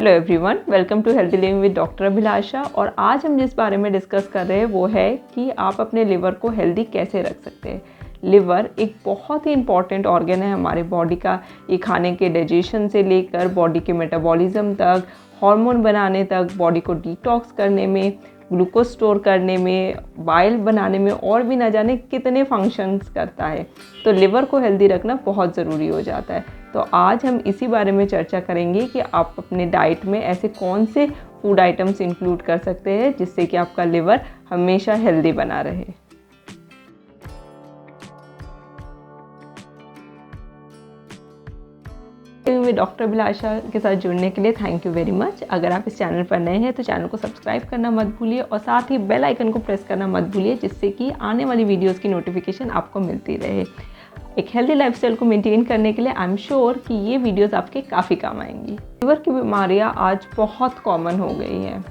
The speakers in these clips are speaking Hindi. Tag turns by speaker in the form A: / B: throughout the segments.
A: Hello everyone, welcome to healthy living with doctor Abhilasha. और आज हम जिस बारे में डिस्कस कर रहे हैं वो है कि आप अपने लिवर को हेल्दी कैसे रख सकते हैं। लिवर एक बहुत ही इंपॉर्टेंट ऑर्गन है हमारे बॉडी का। ये खाने के डाइजेशन से लेकर बॉडी के मेटाबॉलिज्म तक, हार्मोन बनाने तक, बॉडी को डिटॉक्स करने में, ग्लूकोज स्टोर करने में, बाइल बनाने में और भी न जाने कितने फंक्शंस करता है। तो लिवर को हेल्दी रखना बहुत ज़रूरी हो जाता है। तो आज हम इसी बारे में चर्चा करेंगे कि आप अपने डाइट में ऐसे कौन से फूड आइटम्स इंक्लूड कर सकते हैं जिससे कि आपका लिवर हमेशा हेल्दी बना रहे। डॉक्टर अभिलाषा के साथ जुड़ने के लिए थैंक यू वेरी मच। अगर आप इस चैनल पर नए हैं तो चैनल को सब्सक्राइब करना मत भूलिए और साथ ही बेल आइकन को प्रेस करना मत भूलिए जिससे कि आने वाली वीडियोस की नोटिफिकेशन आपको मिलती रहे। एक हेल्दी लाइफस्टाइल को मेंटेन करने के लिए आई एम श्योर कि ये वीडियोस आपके काफ़ी काम आएंगी। लिवर की बीमारियां आज बहुत कॉमन हो गई हैं।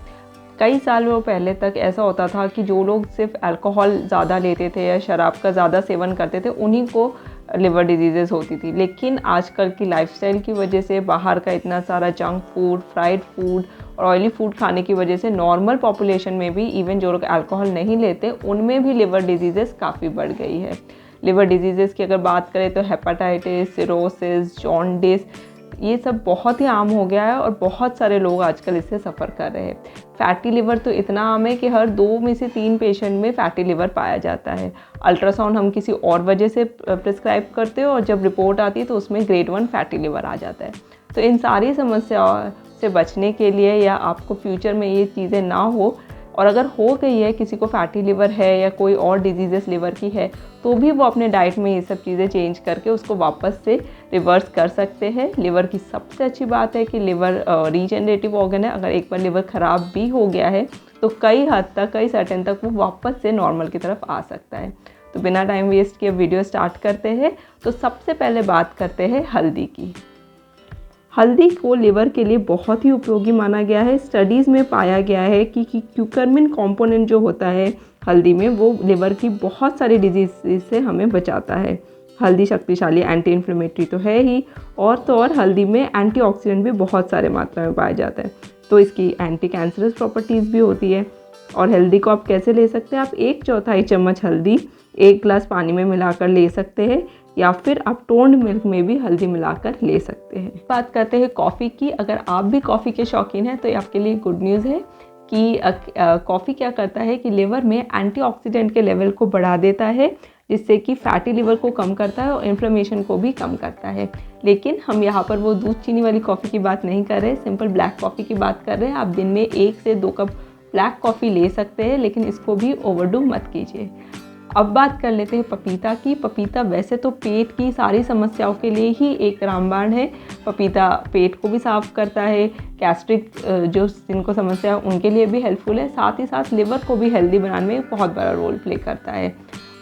A: कई सालों पहले तक ऐसा होता था कि जो लोग सिर्फ अल्कोहल ज़्यादा लेते थे या शराब का ज़्यादा सेवन करते थे उन्हीं को लिवर डिजीज़ेस होती थी। लेकिन आजकल की लाइफस्टाइल की वजह से, बाहर का इतना सारा जंक फूड, फ्राइड फूड और ऑयली फूड खाने की वजह से नॉर्मल पॉपुलेशन में भी, इवन जो लोग अल्कोहल नहीं लेते उनमें भी लिवर डिजीज़ेस काफ़ी बढ़ गई है। लिवर डिजीज़ेस की अगर बात करें तो हेपेटाइटिस, सिरोसिस, जॉन्डिस, ये सब बहुत ही आम हो गया है और बहुत सारे लोग आजकल इससे सफ़र कर रहे हैं। फैटी लिवर तो इतना आम है कि हर 2 में से 3 पेशेंट में फैटी लिवर पाया जाता है। अल्ट्रासाउंड हम किसी और वजह से प्रिस्क्राइब करते हैं और जब रिपोर्ट आती है तो उसमें ग्रेड 1 फैटी लिवर आ जाता है। तो इन सारी समस्याओं से बचने के लिए या आपको फ्यूचर में ये चीज़ें ना हो, और अगर हो गई है, किसी को फैटी लिवर है या कोई और डिजीज़ेस लिवर की है, तो भी वो अपने डाइट में ये सब चीज़ें चेंज करके उसको वापस से रिवर्स कर सकते हैं। लिवर की सबसे अच्छी बात है कि लिवर रीजनरेटिव ऑर्गन है। अगर एक बार लिवर ख़राब भी हो गया है तो कई हद तक, कई सेकंड तक वो वापस से नॉर्मल की तरफ आ सकता है। तो बिना टाइम वेस्ट किए वीडियो स्टार्ट करते हैं। तो सबसे पहले बात करते हैं हल्दी की। हल्दी को लिवर के लिए बहुत ही उपयोगी माना गया है। स्टडीज़ में पाया गया है कि क्यूकरमिन कंपोनेंट जो होता है हल्दी में, वो लिवर की बहुत सारी डिजीज़ से हमें बचाता है। हल्दी शक्तिशाली एंटी इन्फ्लेमेटरी तो है ही, और तो और हल्दी में एंटीऑक्सीडेंट भी बहुत सारे मात्रा में पाया जाता है। तो इसकी एंटी कैंसरस प्रॉपर्टीज़ भी होती है। और हल्दी को आप कैसे ले सकते हैं? आप 1/4 चम्मच हल्दी 1 गिलास पानी में मिलाकर ले सकते हैं, या फिर आप टोन्ड मिल्क में भी हल्दी मिलाकर ले सकते हैं। बात करते हैं कॉफ़ी की। अगर आप भी कॉफ़ी के शौकीन हैं तो ये आपके लिए गुड न्यूज़ है कि कॉफ़ी क्या करता है कि लिवर में एंटीऑक्सीडेंट के लेवल को बढ़ा देता है, जिससे कि फैटी लिवर को कम करता है और इन्फ्लेमेशन को भी कम करता है। लेकिन हम यहाँ पर वो दूध चीनी वाली कॉफ़ी की बात नहीं कर रहे, सिंपल ब्लैक कॉफ़ी की बात कर रहे हैं। आप दिन में 1 से 2 कप ब्लैक कॉफ़ी ले सकते हैं, लेकिन इसको भी ओवरडू मत कीजिए। अब बात कर लेते हैं पपीता की। पपीता वैसे तो पेट की सारी समस्याओं के लिए ही एक रामबाण है। पपीता पेट को भी साफ़ करता है, गैस्ट्रिक जो जिनको समस्या है उनके लिए भी हेल्पफुल है, साथ ही साथ लिवर को भी हेल्दी बनाने में बहुत बड़ा रोल प्ले करता है।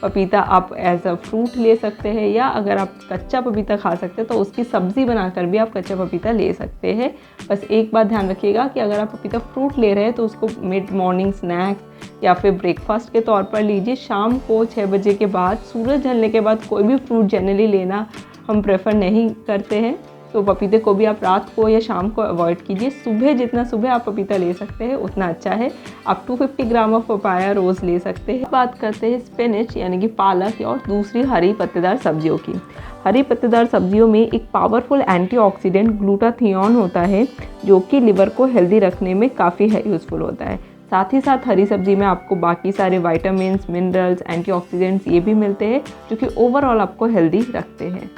A: पपीता आप एज अ फ्रूट ले सकते हैं, या अगर आप कच्चा पपीता खा सकते हैं तो उसकी सब्ज़ी बनाकर भी आप कच्चा पपीता ले सकते हैं। बस एक बात ध्यान रखिएगा कि अगर आप पपीता फ्रूट ले रहे हैं तो उसको मिड मॉर्निंग स्नैक्स या फिर ब्रेकफास्ट के तौर पर लीजिए। शाम को 6 बजे के बाद, सूरज ढलने के बाद कोई भी फ्रूट जनरली लेना हम प्रेफर नहीं करते हैं। तो पपीते को भी आप रात को या शाम को अवॉइड कीजिए। सुबह जितना सुबह आप पपीता ले सकते हैं उतना अच्छा है। आप 250 ग्राम ऑफ पपाया रोज़ ले सकते हैं। बात करते हैं स्पिनच यानी कि पालक और दूसरी हरी पत्तेदार सब्जियों की। हरी पत्तेदार सब्जियों में एक पावरफुल एंटीऑक्सीडेंट ग्लूटाथियोन होता है, जो कि लिवर को हेल्दी रखने में काफ़ी यूज़फुल होता है। साथ ही साथ हरी सब्जी में आपको बाकी सारे विटामिन्स, मिनरल्स, एंटीऑक्सीडेंट्स ये भी मिलते हैं, जो कि ओवरऑल आपको हेल्दी रखते हैं।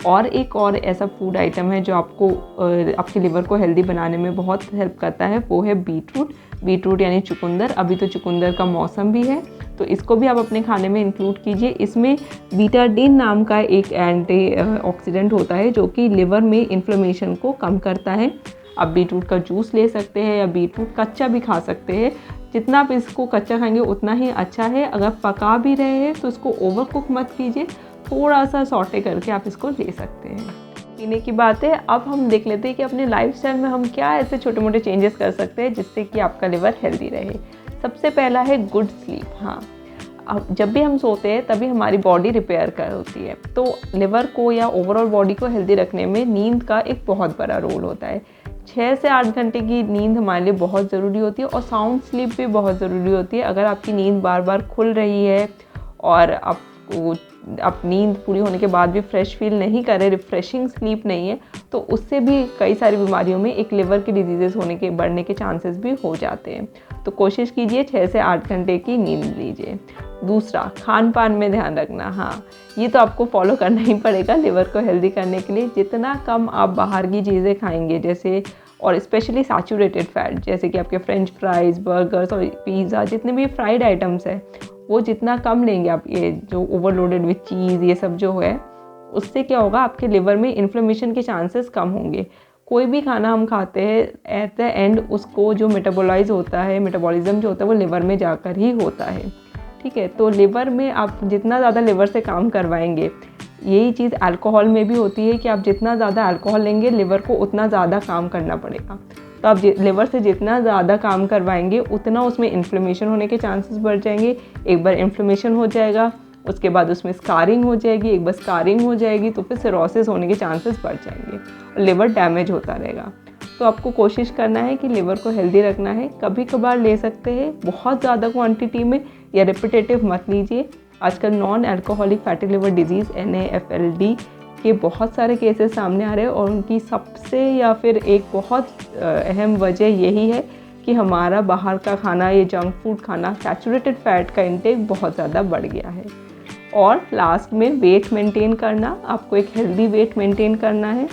A: और एक और ऐसा फूड आइटम है जो आपको आपके लिवर को हेल्दी बनाने में बहुत हेल्प करता है, वो है बीटरूट। बीटरूट यानी चुकंदर। अभी तो चुकंदर का मौसम भी है, तो इसको भी आप अपने खाने में इंक्लूड कीजिए। इसमें बीटाडीन नाम का एक एंटी ऑक्सीडेंट होता है जो कि लिवर में इन्फ्लेमेशन को कम करता है। आप बीटरूट का जूस ले सकते हैं या बीटरूट कच्चा भी खा सकते हैं। जितना आप इसको कच्चा खाएंगे उतना ही अच्छा है। अगर पका भी रहे हैं तो इसको ओवर कुक मत कीजिए, थोड़ा सा सॉटे करके आप इसको ले सकते हैं। पीने की बात है, अब हम देख लेते हैं कि अपने लाइफस्टाइल में हम क्या ऐसे छोटे मोटे चेंजेस कर सकते हैं जिससे कि आपका लिवर हेल्दी रहे। सबसे पहला है गुड स्लीप। हाँ, अब जब भी हम सोते हैं तभी हमारी बॉडी रिपेयर कर होती है, तो लिवर को या ओवरऑल बॉडी को हेल्दी रखने में नींद का एक बहुत बड़ा रोल होता है। 6 से 8 घंटे की नींद हमारे लिए बहुत ज़रूरी होती है और साउंड स्लीप भी बहुत ज़रूरी होती है। अगर आपकी नींद बार बार खुल रही है और आप नींद पूरी होने के बाद भी फ्रेश फील नहीं कर रहे, रिफ़्रेशिंग स्लीप नहीं है, तो उससे भी कई सारी बीमारियों में एक लिवर की डिजीज़ेज़ होने के बढ़ने के चांसेस भी हो जाते हैं। तो कोशिश कीजिए 6 से 8 घंटे की नींद लीजिए। दूसरा, खान पान में ध्यान रखना। हाँ, ये तो आपको फॉलो करना ही पड़ेगा लिवर को हेल्दी करने के लिए। जितना कम आप बाहर की चीज़ें खाएंगे, जैसे और स्पेशली सैचुरेटेड फैट, जैसे कि आपके फ्रेंच फ्राइज़, बर्गर्स और पिज़्ज़ा, जितने भी फ्राइड आइटम्स हैं, वो जितना कम लेंगे आप, ये जो ओवरलोडेड विथ चीज़ ये सब जो है, उससे क्या होगा, आपके लिवर में इन्फ्लेमेशन के चांसेस कम होंगे। कोई भी खाना हम खाते हैं, एट द एंड उसको जो मेटाबोलाइज होता है, मेटाबॉलिज्म जो होता है वो लिवर में जाकर ही होता है। ठीक है, तो लिवर में आप जितना ज़्यादा लिवर से काम करवाएंगे, यही चीज़ अल्कोहल में भी होती है कि आप जितना ज़्यादा अल्कोहल लेंगे, लिवर को उतना ज़्यादा काम करना पड़ेगा। तो आप लिवर से जितना ज़्यादा काम करवाएंगे, उतना उसमें इन्फ्लेमेशन होने के चांसेस बढ़ जाएंगे। एक बार इन्फ्लेमेशन हो जाएगा, उसके बाद उसमें स्कारिंग हो जाएगी, एक बार स्कारिंग हो जाएगी तो फिर सिरोसिस होने के चांसेस बढ़ जाएंगे और लिवर डैमेज होता रहेगा। तो आपको कोशिश करना है कि लिवर को हेल्दी रखना है। कभी कभार ले सकते हैं, बहुत ज़्यादा क्वांटिटी में या रिपीटेटिव मत लीजिए। आजकल non alcoholic fatty liver disease NAFLD के बहुत सारे केसेस सामने आ रहे हैं और उनकी सबसे या फिर एक बहुत अहम वजह यही है कि हमारा बाहर का खाना, ये जंक फूड खाना, सैचुरेटेड फैट का इंटेक बहुत ज़्यादा बढ़ गया है। और लास्ट में वेट मेंटेन करना, आपको एक हेल्दी वेट मेंटेन करना है।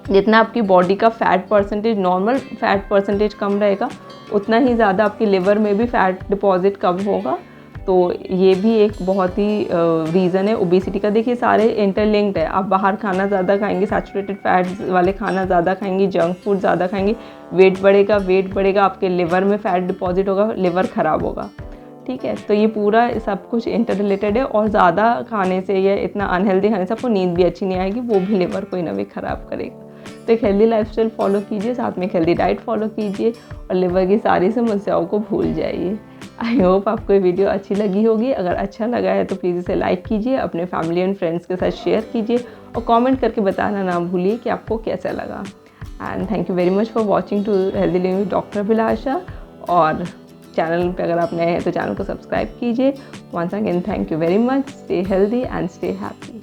A: जितना आपकी बॉडी का fat percentage, normal fat percentage कम रहेगा, उतना ही ज़्यादा आपके लिवर में भी फ़ैट डिपॉजिट कम होगा। तो ये भी एक बहुत ही रीज़न है ओबेसिटी का। देखिए, सारे इंटरलिंक्ड है। आप बाहर खाना ज़्यादा खाएंगे, सैचुरेटेड फैट्स वाले खाना ज़्यादा खाएंगे, जंक फूड ज़्यादा खाएंगे, वेट बढ़ेगा, आपके लिवर में फ़ैट डिपॉजिट होगा, लिवर ख़राब होगा। ठीक है, तो ये पूरा सब कुछ इंटर रिलेटेड है। और ज़्यादा खाने से या इतना अनहेल्दी खाने से आपको नींद भी अच्छी नहीं आएगी, वो भी लिवर को ना भी ख़राब करेगा। तो एक हेल्दी लाइफस्टाइल फॉलो कीजिए, साथ में एक हेल्दी डाइट फॉलो कीजिए और लिवर की सारी समस्याओं को भूल जाइए। आई होप आपको ये वीडियो अच्छी लगी होगी। अगर अच्छा लगा है तो प्लीज़ इसे लाइक कीजिए, अपने फैमिली एंड फ्रेंड्स के साथ शेयर कीजिए और कमेंट करके बताना ना भूलिए कि आपको कैसा लगा। And thank you very much for watching to healthy living with doctor Abhilasha. और चैनल पे अगर आप नए हैं तो चैनल को सब्सक्राइब कीजिए। Once again thank you very much. Stay healthy and stay happy.